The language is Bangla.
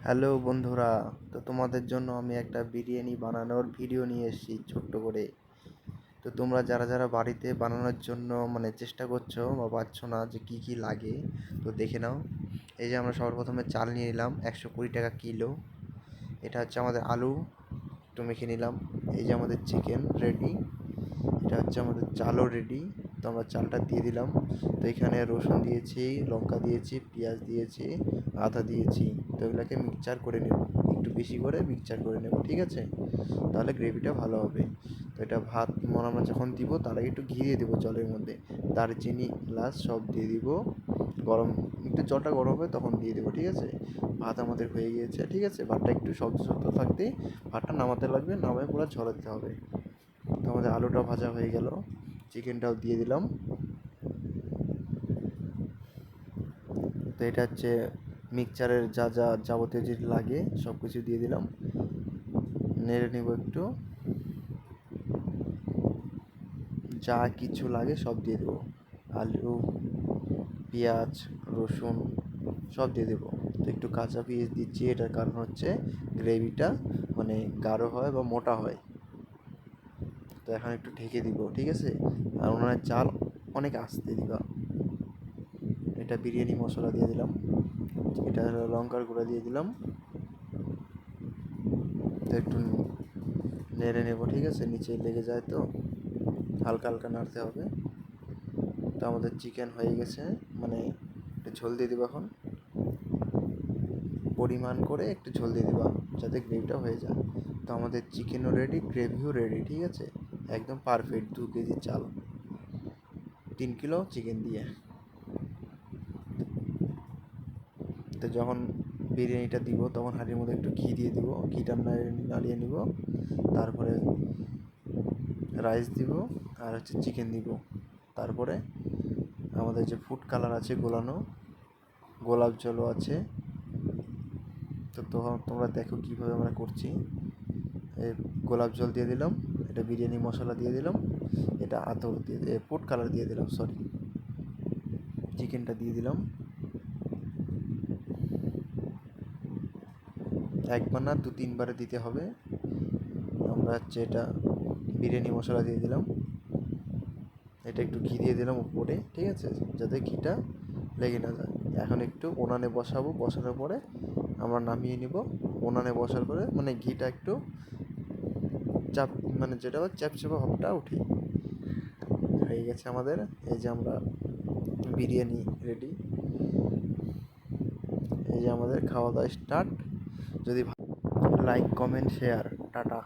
হ্যালো বন্ধুরা, তো তোমাদের জন্য আমি একটা বিরিয়ানি বানানোর ভিডিও নিয়ে এসেছি ছোট্ট করে। তো তোমরা যারা যারা বাড়িতে বানানোর জন্য চেষ্টা করছো বা পারছো না যে কি কি লাগে, তো দেখে নাও। এই যে আমরা সবার প্রথমে চাল নিয়ে নিলাম 120 টাকা কিলো। এটা হচ্ছে আমাদের আলু, একটু মেখে নিলাম। এই যে আমাদের চিকেন রেডি। এটা হচ্ছে আমাদের চালও রেডি। তো আমরা চালটা দিয়ে দিলাম। তো এখানে রসুন দিয়েছি, লঙ্কা দিয়েছি, পেঁয়াজ দিয়েছি, আদা দিয়েছি। তো এগুলোকে মিক্সচার করে নেব, একটু বেশি করে মিক্সচার করে নেব, ঠিক আছে? তাহলে গ্রেভিটা ভালো হবে। তো এটা ভাত আমরা যখন দিব তার আগে একটু ঘি দিয়ে দেবো জলের মধ্যে। দারচিনি, এলাচ সব দিয়ে দিব। গরম, একটু জলটা গরম হবে তখন দিয়ে দেবো, ঠিক আছে? ভাত আমাদের হয়ে গিয়েছে, ঠিক আছে? ভাতটা একটু শক্ত শক্ত থাকতেই ভাতটা নামাতে লাগবে, নামায় পুরো ঝরাতে হবে। তো আমাদের আলুটা ভাজা হয়ে গেল, চিকেনটাও দিয়ে দিলাম। তো এটা হচ্ছে মিক্সচারের যা যা যাবতীয় যে লাগে সব কিছু দিয়ে দিলাম। নেড়ে নেব একটু, যা কিছু লাগে সব দিয়ে দেবো। আলু, পেঁয়াজ, রসুন সব দিয়ে দেবো। তো একটু কাঁচা পেঁয়াজ দিচ্ছি, এটার কারণ হচ্ছে গ্রেভিটা গাঢ় হয় বা মোটা হয়। তো এখন একটু ঢেকে দিব, ঠিক আছে? আর ওনার চাল অনেক আস্তে দিবা। এটা বিরিয়ানি মশলা দিয়ে দিলাম, এটা হলো লঙ্কার গুঁড়া দিয়ে দিলাম। তো একটু নেড়ে নেবো, ঠিক আছে? নিচে লেগে যায় তো হালকা হালকা নাড়তে হবে। তো আমাদের চিকেন হয়ে গেছে, একটু ঝোল দিয়ে দেবো এখন। পরিমাণ করে একটু ঝোল দিয়ে দেবা যাতে গ্রেভিটা হয়ে যায়। তো আমাদের চিকেনও রেডি, গ্রেভিও রেডি, ঠিক আছে? একদম পারফেক্ট 2 কেজি চাল, 3 কিলো চিকেন দিয়ে। তো যখন বিরিয়ানিটা দিব তখন হাঁড়ির মধ্যে একটু ঘি দিয়ে দিব, ঘিটা নাড়িয়ে নিব। তারপরে রাইস দিব, আর হচ্ছে চিকেন দিব। তারপরে আমাদের যে ফুড কালার আছে গোলানো, গোলাপ জলও আছে। তো তখন তোমরা দেখো কীভাবে আমরা করছি। এই গোলাপ জল দিয়ে দিলাম, এটা বিরিয়ানি মশলা দিয়ে দিলাম, এটা আতর দিয়ে ফুড কালার দিয়ে দিলাম, সরি। চিকেনটা দিয়ে দিলাম। একবার না 2-3বারে দিতে হবে। আমরা হচ্ছে এটা বিরিয়ানি মশলা দিয়ে দিলাম, এটা একটু ঘি দিয়ে দিলাম উপরে, ঠিক আছে? যাতে ঘিটা লেগে না যায়। এখন একটু উনানে বসাবো, বসানোর পরে আমরা নামিয়ে নিব। উনানে বসার পরে ঘিটা একটু চাপ, যেটা চ্যাপচ্যাপা ভাবটা উঠে হয়ে গেছে আমাদের। এই যে আমরা বিরিয়ানি রেডি। এই যে আমাদের খাওয়া দাওয়া স্টার্ট। যদি লাইক, কমেন্ট, শেয়ার, টাটা।